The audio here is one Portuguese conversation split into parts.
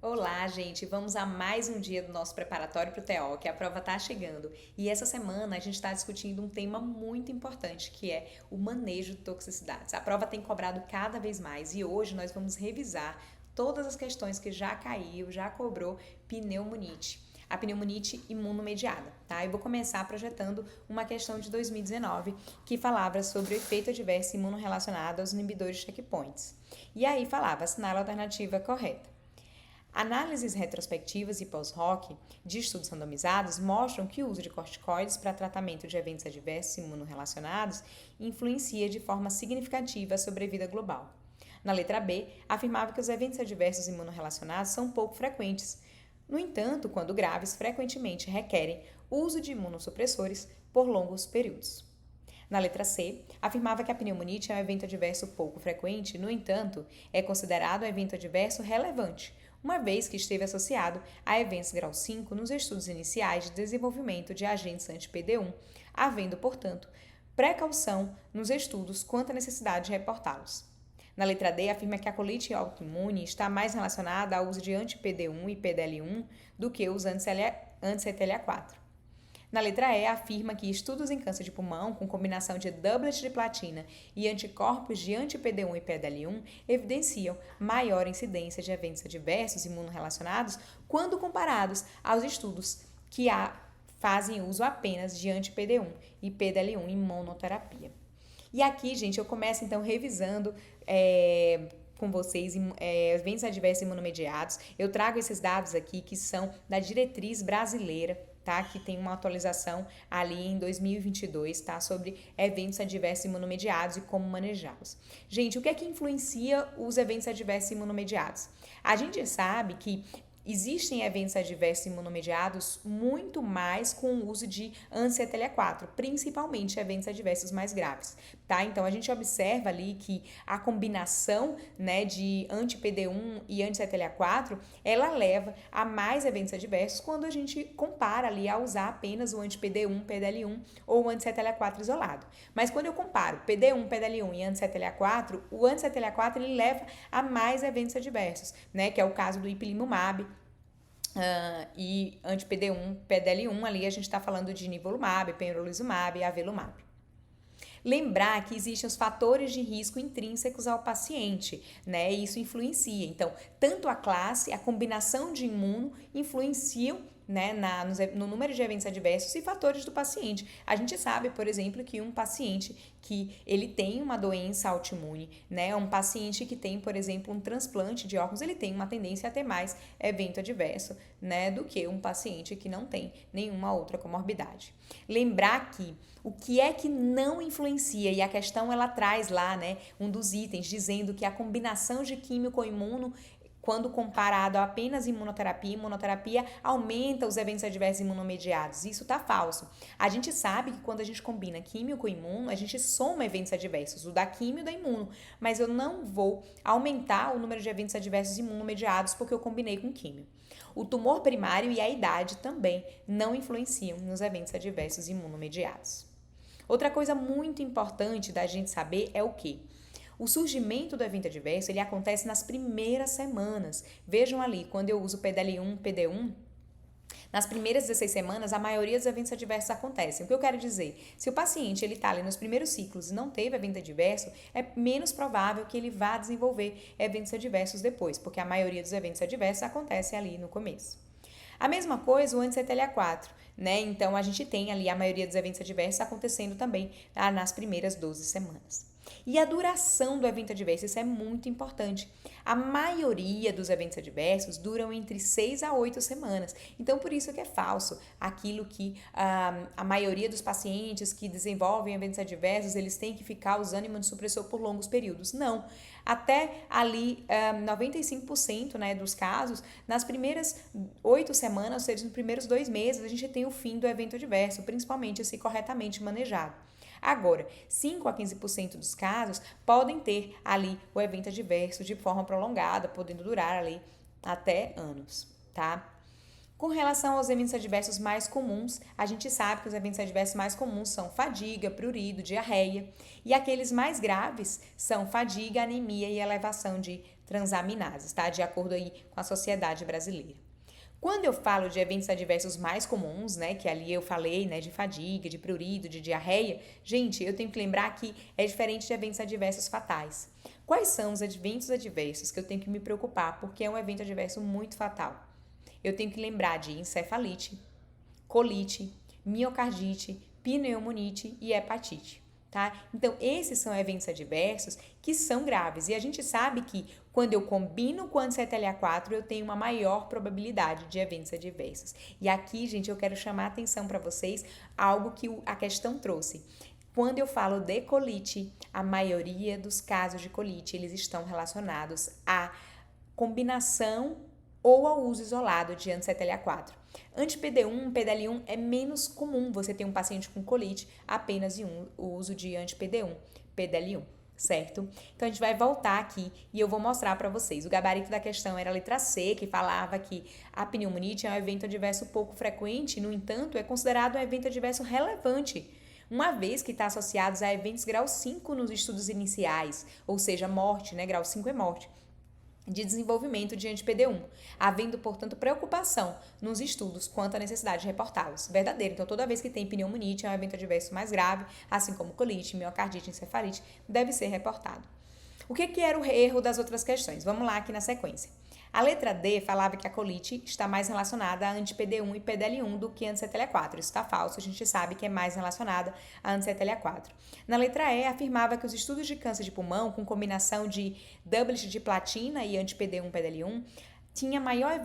Olá, gente! Vamos a mais um dia do nosso preparatório para o TO, que a prova está chegando. E essa semana a gente está discutindo um tema muito importante, que é o manejo de toxicidades. A prova tem cobrado cada vez mais e hoje nós vamos revisar todas as questões que já caiu, já cobrou pneumonite. A pneumonite imunomediada, tá? Eu vou começar projetando uma questão de 2019 que falava sobre o efeito adverso imunorrelacionado aos inibidores de checkpoints. E aí falava, assinala a alternativa correta. Análises retrospectivas e pós-hoc de estudos randomizados mostram que o uso de corticoides para tratamento de eventos adversos imunorrelacionados influencia de forma significativa a sobrevida global. Na letra B, afirmava que os eventos adversos imunorrelacionados são pouco frequentes. No entanto, quando graves, frequentemente requerem uso de imunossupressores por longos períodos. Na letra C, afirmava que a pneumonite é um evento adverso pouco frequente, no entanto, é considerado um evento adverso relevante, uma vez que esteve associado a eventos grau 5 nos estudos iniciais de desenvolvimento de agentes anti-PD1, havendo, portanto, precaução nos estudos quanto à necessidade de reportá-los. Na letra D, afirma que a colite autoimune está mais relacionada ao uso de anti-PD1 e PDL1 do que os anti-CTLA4. Na letra E, afirma que estudos em câncer de pulmão com combinação de doublet de platina e anticorpos de anti-PD1 e PDL1 evidenciam maior incidência de eventos adversos imunorrelacionados quando comparados aos estudos que fazem uso apenas de anti-PD1 e PDL1 em monoterapia. E aqui, gente, eu começo então revisando com vocês eventos adversos imunomediados. Eu trago esses dados aqui que são da diretriz brasileira, tá? Que tem uma atualização ali em 2022, tá? Sobre eventos adversos imunomediados e como manejá-los. Gente, o que é que influencia os eventos adversos imunomediados? A gente sabe que existem eventos adversos imunomediados muito mais com o uso de anti-CTLA4, principalmente eventos adversos mais graves, tá? Então, a gente observa ali que a combinação, né, de anti-PD1 e anti-CTLA4, ela leva a mais eventos adversos quando a gente compara ali a usar apenas o anti-PD1, PDL1 ou o anti-CTLA4 isolado. Mas quando eu comparo PD1, PDL1 e anti-CTLA4, o anti-CTLA4 ele leva a mais eventos adversos, né, que é o caso do ipilimumab, e anti-PD1, PDL1, ali a gente está falando de nivolumab, pembrolizumab e avelumab. Lembrar que existem os fatores de risco intrínsecos ao paciente, né? E isso influencia. Então, tanto a classe, a combinação de imuno influenciam, né, no número de eventos adversos e fatores do paciente. A gente sabe, por exemplo, que um paciente que ele tem uma doença autoimune, né, um paciente que tem, por exemplo, um transplante de órgãos, ele tem uma tendência a ter mais evento adverso, né, do que um paciente que não tem nenhuma outra comorbidade. Lembrar que o que é que não influencia, e a questão ela traz lá, né, um dos itens dizendo que a combinação de químio com imuno, quando comparado a apenas imunoterapia aumenta os eventos adversos imunomediados. Isso tá falso. A gente sabe que quando a gente combina químio com imuno, a gente soma eventos adversos, o da químio e da imuno, mas eu não vou aumentar o número de eventos adversos imunomediados porque eu combinei com químio. O tumor primário e a idade também não influenciam nos eventos adversos imunomediados. Outra coisa muito importante da gente saber é o quê? O surgimento do evento adverso, ele acontece nas primeiras semanas. Vejam ali, quando eu uso PDL1, PD1, nas primeiras 16 semanas, a maioria dos eventos adversos acontecem. O que eu quero dizer? Se o paciente está ali nos primeiros ciclos e não teve evento adverso, é menos provável que ele vá desenvolver eventos adversos depois, porque a maioria dos eventos adversos acontece ali no começo. A mesma coisa o anti-CTLA4, né? Então, a gente tem ali a maioria dos eventos adversos acontecendo também nas primeiras 12 semanas. E a duração do evento adverso, isso é muito importante. A maioria dos eventos adversos duram entre 6 a 8 semanas. Então, por isso que é falso aquilo que a maioria dos pacientes que desenvolvem eventos adversos, eles têm que ficar usando imunossupressor por longos períodos. Não. Até ali, 95%, né, dos casos, nas primeiras 8 semanas, ou seja, nos primeiros 2 meses, a gente tem o fim do evento adverso, principalmente se corretamente manejado. Agora, 5 a 15% dos casos podem ter ali o evento adverso de forma prolongada, podendo durar ali até anos, tá? Com relação aos eventos adversos mais comuns, a gente sabe que os eventos adversos mais comuns são fadiga, prurido, diarreia, e aqueles mais graves são fadiga, anemia e elevação de transaminases, tá? De acordo aí com a Sociedade Brasileira. Quando eu falo de eventos adversos mais comuns, né, que ali eu falei, né, de fadiga, de prurido, de diarreia, gente, eu tenho que lembrar que é diferente de eventos adversos fatais. Quais são os eventos adversos que eu tenho que me preocupar, porque é um evento adverso muito fatal? Eu tenho que lembrar de encefalite, colite, miocardite, pneumonite e hepatite, tá? Então, esses são eventos adversos que são graves. E a gente sabe que quando eu combino com anti-CTLA-4, eu tenho uma maior probabilidade de eventos adversos. E aqui, gente, eu quero chamar a atenção para vocês algo que a questão trouxe. Quando eu falo de colite, a maioria dos casos de colite, eles estão relacionados à combinação ou ao uso isolado de anti-CTLA-4. Anti-PD1, PDL1 é menos comum você ter um paciente com colite apenas em o uso de anti-PD1, PDL1, certo? Então a gente vai voltar aqui e eu vou mostrar para vocês. O gabarito da questão era a letra C, que falava que a pneumonite é um evento adverso pouco frequente, no entanto, é considerado um evento adverso relevante, uma vez que está associado a eventos grau 5 nos estudos iniciais, ou seja, morte, né? Grau 5 é morte, de desenvolvimento de anti-PD1, havendo, portanto, preocupação nos estudos quanto à necessidade de reportá-los. Verdadeiro. Então, toda vez que tem pneumonite, é um evento adverso mais grave, assim como colite, miocardite, encefalite, deve ser reportado. O que era o erro das outras questões? Vamos lá aqui na sequência. A letra D falava que a colite está mais relacionada a anti-PD1 e PDL1 do que anti-CTLA-4. Isso está falso, a gente sabe que é mais relacionada a anti-CTLA-4. Na letra E, afirmava que os estudos de câncer de pulmão com combinação de doublet de platina e anti-PD1 PDL1 tinha maior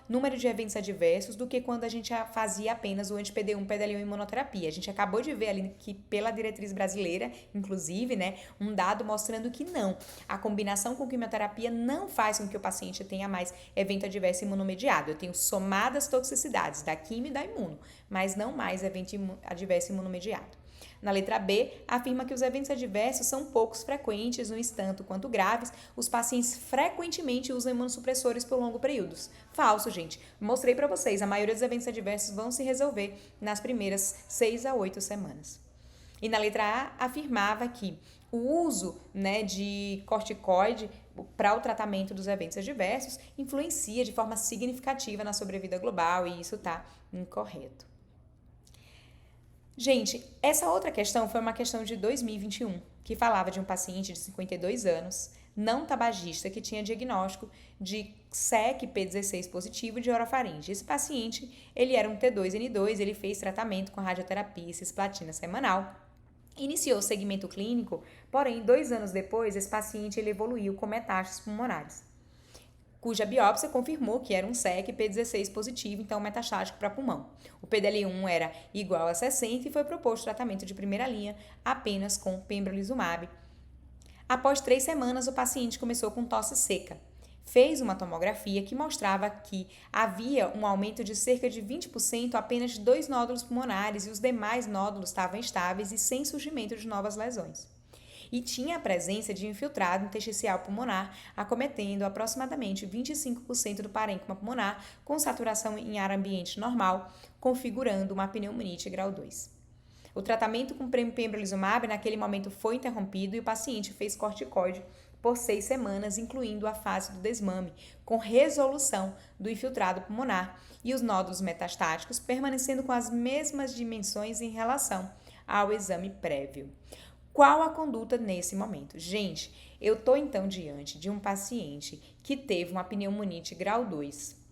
número de eventos adversos do que quando a gente fazia apenas o anti-PD1, PDL1 imunoterapia. A gente acabou de ver ali que pela diretriz brasileira, inclusive, né, um dado mostrando que não. A combinação com quimioterapia não faz com que o paciente tenha mais evento adverso imunomediado. Eu tenho somadas toxicidades da quimio e da imuno, mas não mais evento adverso imunomediado. Na letra B, afirma que os eventos adversos são poucos frequentes, no entanto, quanto graves, os pacientes frequentemente usam imunossupressores por longos períodos. Falso, gente. Mostrei para vocês, a maioria dos eventos adversos vão se resolver nas primeiras 6 a 8 semanas. E na letra A, afirmava que o uso, né, de corticoide para o tratamento dos eventos adversos influencia de forma significativa na sobrevida global e isso está incorreto. Gente, essa outra questão foi uma questão de 2021, que falava de um paciente de 52 anos, não tabagista, que tinha diagnóstico de SEC-P16 positivo de orofaringe. Esse paciente, ele era um T2N2, ele fez tratamento com radioterapia e cisplatina semanal, iniciou o segmento clínico, porém, 2 anos depois, esse paciente ele evoluiu com metástases pulmonares, cuja biópsia confirmou que era um SEC-P16 positivo, então metastático para pulmão. O PDL1 era igual a 60 e foi proposto tratamento de primeira linha apenas com pembrolizumab. Após 3 semanas, o paciente começou com tosse seca. Fez uma tomografia que mostrava que havia um aumento de cerca de 20% apenas de 2 nódulos pulmonares e os demais nódulos estavam estáveis e sem surgimento de novas lesões. E tinha a presença de infiltrado intersticial pulmonar, acometendo aproximadamente 25% do parênquima pulmonar, com saturação em ar ambiente normal, configurando uma pneumonite grau 2. O tratamento com pembrolizumab naquele momento foi interrompido e o paciente fez corticoide por 6 semanas, incluindo a fase do desmame, com resolução do infiltrado pulmonar e os nódulos metastáticos permanecendo com as mesmas dimensões em relação ao exame prévio. Qual a conduta nesse momento? Gente, eu estou então diante de um paciente que teve uma pneumonite grau 2,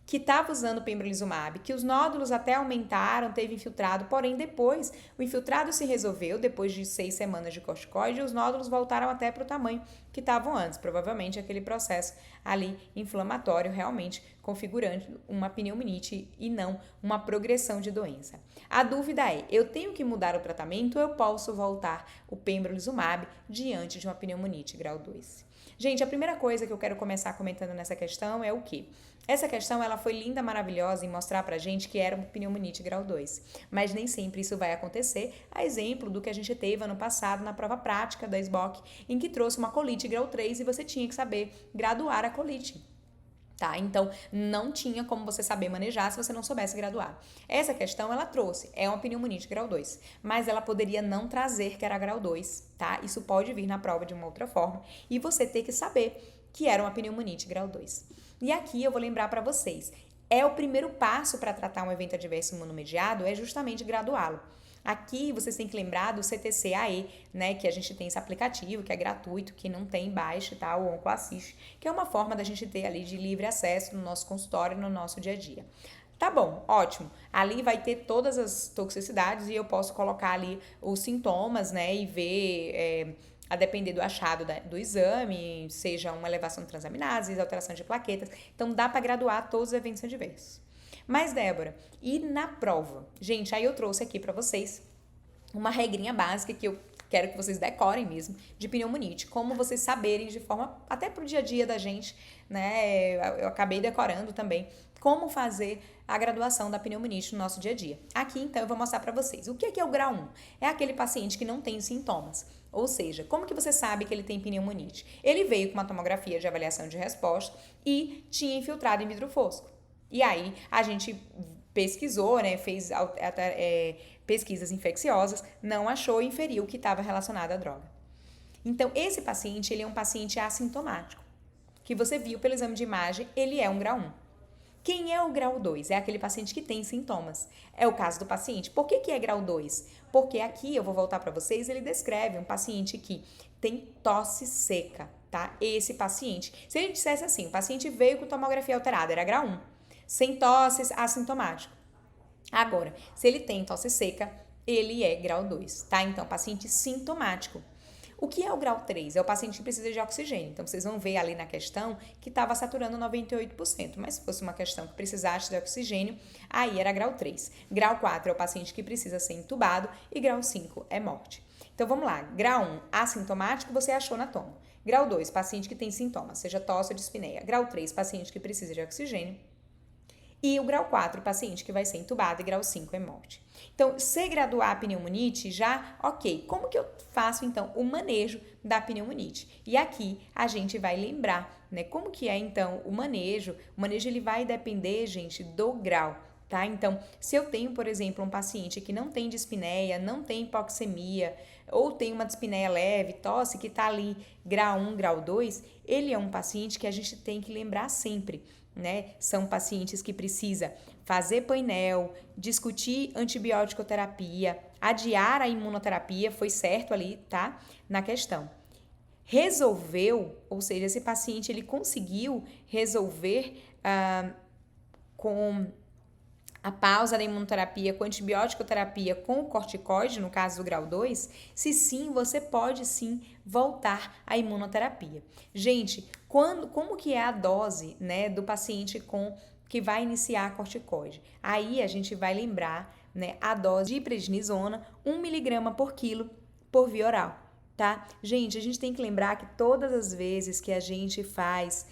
que estava usando pembrolizumab, que os nódulos até aumentaram, teve infiltrado, porém depois o infiltrado se resolveu, depois de 6 semanas de corticoide, e os nódulos voltaram até para o tamanho que estavam antes, provavelmente aquele processo ali inflamatório realmente configurando uma pneumonite e não uma progressão de doença. A dúvida é, eu tenho que mudar o tratamento ou eu posso voltar o pembrolizumab diante de uma pneumonite grau 2? Gente, a primeira coisa que eu quero começar comentando nessa questão é o quê? Essa questão ela foi linda, maravilhosa em mostrar pra gente que era uma pneumonite grau 2, mas nem sempre isso vai acontecer, a exemplo do que a gente teve ano passado na prova prática da SBOC, em que trouxe uma colite grau 3 e você tinha que saber graduar a colite. Tá? Então, não tinha como você saber manejar se você não soubesse graduar. Essa questão ela trouxe, é uma pneumonite grau 2, mas ela poderia não trazer que era grau 2, tá? Isso pode vir na prova de uma outra forma e você ter que saber que era uma pneumonite grau 2. E aqui eu vou lembrar para vocês, o primeiro passo para tratar um evento adverso imunomediado é justamente graduá-lo. Aqui vocês têm que lembrar do CTC-AE, né, que a gente tem esse aplicativo, que é gratuito, que não tem baixa, tá, o OncoAssist, que é uma forma da gente ter ali de livre acesso no nosso consultório, no nosso dia a dia. Tá bom, ótimo. Ali vai ter todas as toxicidades e eu posso colocar ali os sintomas, né, e ver, a depender do achado do exame, seja uma elevação de transaminases, alteração de plaquetas. Então, dá para graduar todos os eventos adversos. Mas, Débora, e na prova? Gente, aí eu trouxe aqui para vocês uma regrinha básica que eu quero que vocês decorem mesmo, de pneumonite. Como vocês saberem de forma, até pro dia a dia da gente, né? Eu acabei decorando também como fazer a graduação da pneumonite no nosso dia a dia. Aqui, então, eu vou mostrar para vocês. O que é o grau 1? É aquele paciente que não tem sintomas. Ou seja, como que você sabe que ele tem pneumonite? Ele veio com uma tomografia de avaliação de resposta e tinha infiltrado em vidro fosco. E aí, a gente pesquisou, né, fez pesquisas infecciosas, não achou e inferiu que estava relacionado à droga. Então, esse paciente, ele é um paciente assintomático, que você viu pelo exame de imagem, ele é um grau 1. Quem é o grau 2? É aquele paciente que tem sintomas. É o caso do paciente. Por que é grau 2? Porque aqui, eu vou voltar para vocês, ele descreve um paciente que tem tosse seca, tá? Esse paciente. Se ele dissesse assim, o paciente veio com tomografia alterada, era grau 1. Sem tosse, assintomático. Agora, se ele tem tosse seca, ele é grau 2, tá? Então, paciente sintomático. O que é o grau 3? É o paciente que precisa de oxigênio. Então, vocês vão ver ali na questão que estava saturando 98%. Mas se fosse uma questão que precisasse de oxigênio, aí era grau 3. Grau 4 é o paciente que precisa ser entubado e grau 5 é morte. Então, vamos lá. Grau 1, assintomático, você achou na tomo. Grau 2, paciente que tem sintomas, seja tosse ou dispneia. Grau 3, paciente que precisa de oxigênio. E o grau 4, paciente que vai ser entubado, e grau 5 é morte. Então, se graduar a pneumonite, já, ok. Como que eu faço, então, o manejo da pneumonite? E aqui a gente vai lembrar, né, como que é, então, o manejo. O manejo, ele vai depender, gente, do grau, tá? Então, se eu tenho, por exemplo, um paciente que não tem dispneia, não tem hipoxemia, ou tem uma dispneia leve, tosse, que tá ali grau 1, grau 2, ele é um paciente que a gente tem que lembrar sempre, né? São pacientes que precisa fazer painel, discutir antibiótico terapia, adiar a imunoterapia, foi certo ali, tá? Na questão. Resolveu, ou seja, esse paciente ele conseguiu resolver com a pausa da imunoterapia, com antibiótico terapia, com o corticoide, no caso do grau 2, se sim, você pode sim voltar à imunoterapia. Gente, como que é a dose, né, do paciente que vai iniciar a corticoide? Aí a gente vai lembrar, né, a dose de prednisona, 1 mg por quilo por via oral, tá? Gente, a gente tem que lembrar que todas as vezes que a gente faz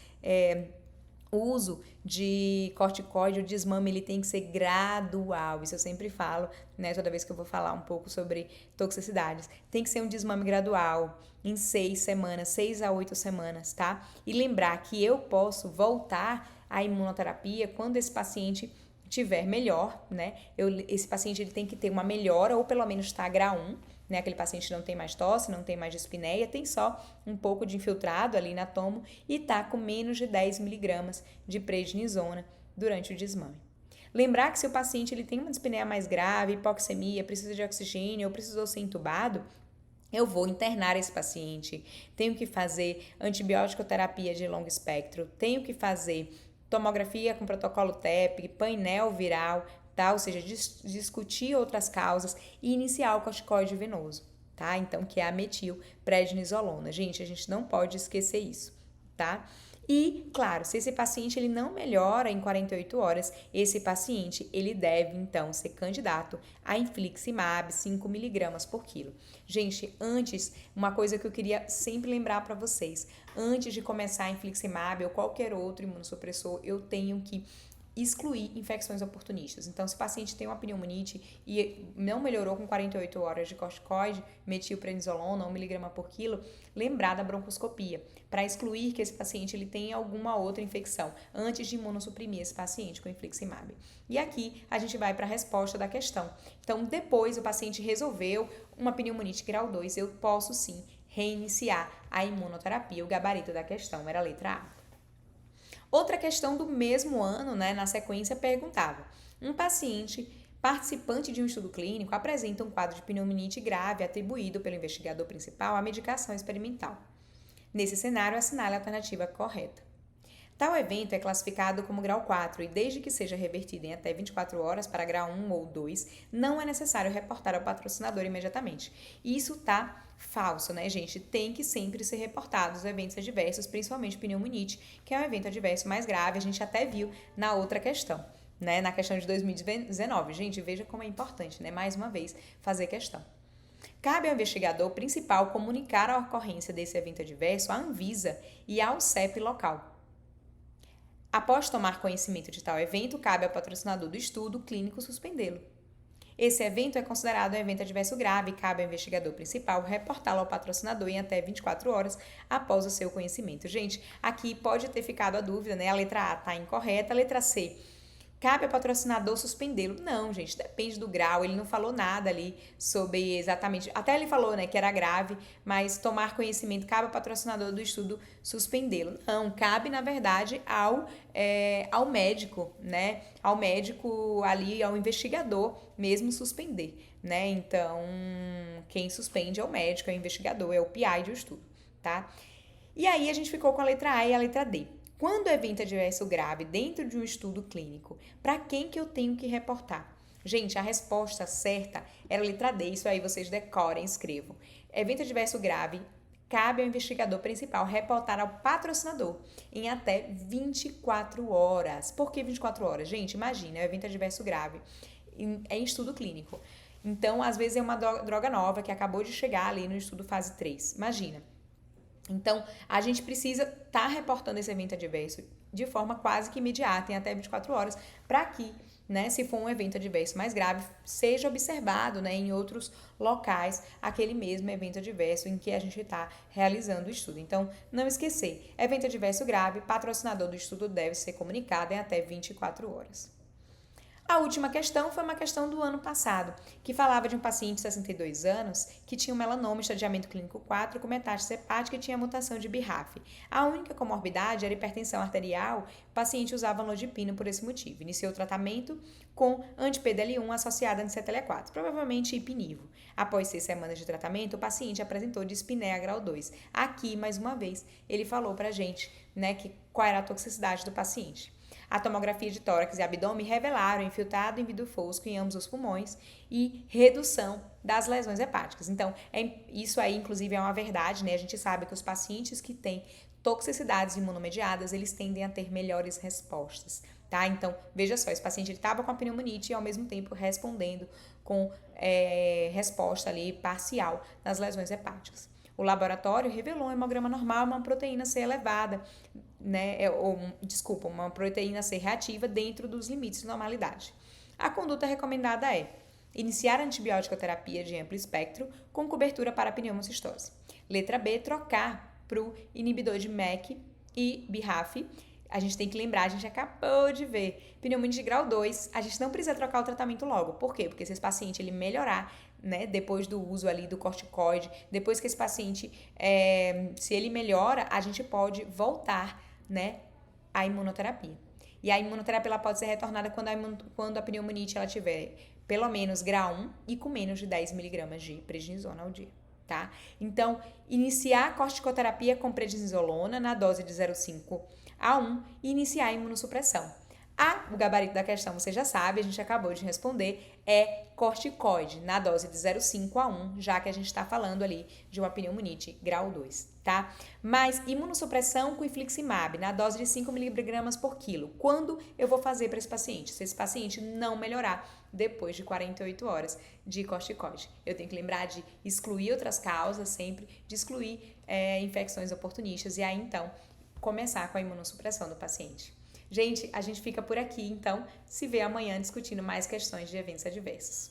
o uso de corticoide, o desmame, ele tem que ser gradual. Isso eu sempre falo, né? Toda vez que eu vou falar um pouco sobre toxicidades. Tem que ser um desmame gradual, em 6 semanas, 6 a 8 semanas, tá? E lembrar que eu posso voltar à imunoterapia quando esse paciente tiver melhor, né? Esse paciente ele tem que ter uma melhora ou pelo menos estar grau 1, né? Aquele paciente não tem mais tosse, não tem mais dispneia, tem só um pouco de infiltrado ali na tomo e tá com menos de 10 miligramas de prednisona durante o desmame. Lembrar que se o paciente ele tem uma dispneia mais grave, hipoxemia, precisa de oxigênio ou precisou ser entubado, eu vou internar esse paciente, tenho que fazer antibiótico terapia de longo espectro, tenho que fazer tomografia com protocolo TEP, painel viral, tá? Ou seja, discutir outras causas e iniciar o corticoide venoso, tá? Então, que é a metilprednisolona. Gente, a gente não pode esquecer isso, tá? E, claro, se esse paciente ele não melhora em 48 horas, esse paciente ele deve, então, ser candidato a infliximab 5 mg por quilo. Gente, antes, uma coisa que eu queria sempre lembrar para vocês, antes de começar a infliximab ou qualquer outro imunossupressor, eu tenho que excluir infecções oportunistas. Então, se o paciente tem uma pneumonite e não melhorou com 48 horas de corticoide, metilprednisolona, 1 mg por quilo, lembrar da broncoscopia, para excluir que esse paciente ele tenha alguma outra infecção, antes de imunossuprimir esse paciente com infliximab. E aqui a gente vai para a resposta da questão. Então, depois o paciente resolveu uma pneumonite grau 2, eu posso sim reiniciar a imunoterapia. O gabarito da questão era a letra A. Outra questão do mesmo ano, né, na sequência, perguntava: um paciente participante de um estudo clínico apresenta um quadro de pneumonite grave atribuído pelo investigador principal à medicação experimental. Nesse cenário, assinale a alternativa correta. Tal evento é classificado como grau 4 e, desde que seja revertido em até 24 horas para grau 1 ou 2, não é necessário reportar ao patrocinador imediatamente. Isso tá falso, né, gente? Tem que sempre ser reportado os eventos adversos, principalmente pneumonite, que é um evento adverso mais grave, a gente até viu na outra questão, né, na questão de 2019. Gente, veja como é importante, né, mais uma vez, fazer questão. Cabe ao investigador principal comunicar a ocorrência desse evento adverso à Anvisa e ao CEP local. Após tomar conhecimento de tal evento, cabe ao patrocinador do estudo clínico suspendê-lo. Esse evento é considerado um evento adverso grave e cabe ao investigador principal reportá-lo ao patrocinador em até 24 horas após o seu conhecimento. Gente, aqui pode ter ficado a dúvida, né? A letra A está incorreta, a letra C: cabe ao patrocinador suspendê-lo. Não, gente, depende do grau. Ele não falou nada ali sobre exatamente. Até ele falou, né, que era grave, mas tomar conhecimento, cabe ao patrocinador do estudo suspendê-lo. Não, cabe, na verdade, ao médico, né? Ao médico ali, ao investigador mesmo suspender, né? Então, quem suspende é o médico, é o investigador, é o PI do estudo, tá? E aí a gente ficou com a letra A e a letra D. Quando o evento adverso grave dentro de um estudo clínico, para quem que eu tenho que reportar? Gente, a resposta certa era a letra D, isso aí vocês decorem, escrevam. Evento adverso grave, cabe ao investigador principal reportar ao patrocinador em até 24 horas. Por que 24 horas? Gente, imagina, é um evento adverso grave, é em estudo clínico. Então, às vezes é uma droga nova que acabou de chegar ali no estudo fase 3, imagina. Então, a gente precisa estar reportando esse evento adverso de forma quase que imediata, em até 24 horas, para que, né, se for um evento adverso mais grave, seja observado, né, em outros locais aquele mesmo evento adverso em que a gente está realizando o estudo. Então, não esquecer, evento adverso grave, patrocinador do estudo deve ser comunicado em até 24 horas. A última questão foi uma questão do ano passado, que falava de um paciente de 62 anos que tinha um melanoma estadiamento clínico 4 com metástase hepática e tinha mutação de BRAF. A única comorbidade era hipertensão arterial, o paciente usava amlodipino por esse motivo. Iniciou o tratamento com anti-PDL1 associado a anti-CTLA4, provavelmente hipnivo. Após 6 semanas de tratamento, o paciente apresentou dispneia grau 2. Aqui, mais uma vez, ele falou pra gente, né, qual era a toxicidade do paciente. A tomografia de tórax e abdômen revelaram infiltrado em vidro fosco em ambos os pulmões e redução das lesões hepáticas. Então, isso aí, inclusive, é uma verdade, né? A gente sabe que os pacientes que têm toxicidades imunomediadas, eles tendem a ter melhores respostas, tá? Então, veja só, esse paciente estava com a pneumonite e, ao mesmo tempo, respondendo com resposta ali parcial nas lesões hepáticas. O laboratório revelou um hemograma normal, uma proteína C elevada, né, uma proteína C reativa dentro dos limites de normalidade. A conduta recomendada é iniciar a antibiótico-terapia de amplo espectro com cobertura para pneumocistose. Letra B, trocar para o inibidor de MEK e BRAF. A gente tem que lembrar, a gente acabou de ver, pneumonia de grau 2, a gente não precisa trocar o tratamento logo. Por quê? Porque se esse paciente ele melhorar, né, depois do uso ali do corticoide, depois que esse paciente, se ele melhora, a gente pode voltar, né, à imunoterapia. E a imunoterapia ela pode ser retornada quando a pneumonite ela tiver pelo menos grau 1 e com menos de 10 mg de prednisona ao dia. Tá? Então, iniciar a corticoterapia com prednisolona na dose de 0,5 a 1 e iniciar a imunossupressão. O gabarito da questão, você já sabe, a gente acabou de responder, é corticoide na dose de 0,5 a 1, já que a gente está falando ali de uma pneumonite grau 2, tá? Mas imunossupressão com infliximab na dose de 5 mg por quilo. Quando eu vou fazer para esse paciente? Se esse paciente não melhorar depois de 48 horas de corticoide. Eu tenho que lembrar de excluir outras causas sempre, de excluir infecções oportunistas e aí então começar com a imunossupressão do paciente. Gente, a gente fica por aqui, então se vê amanhã discutindo mais questões de eventos adversos.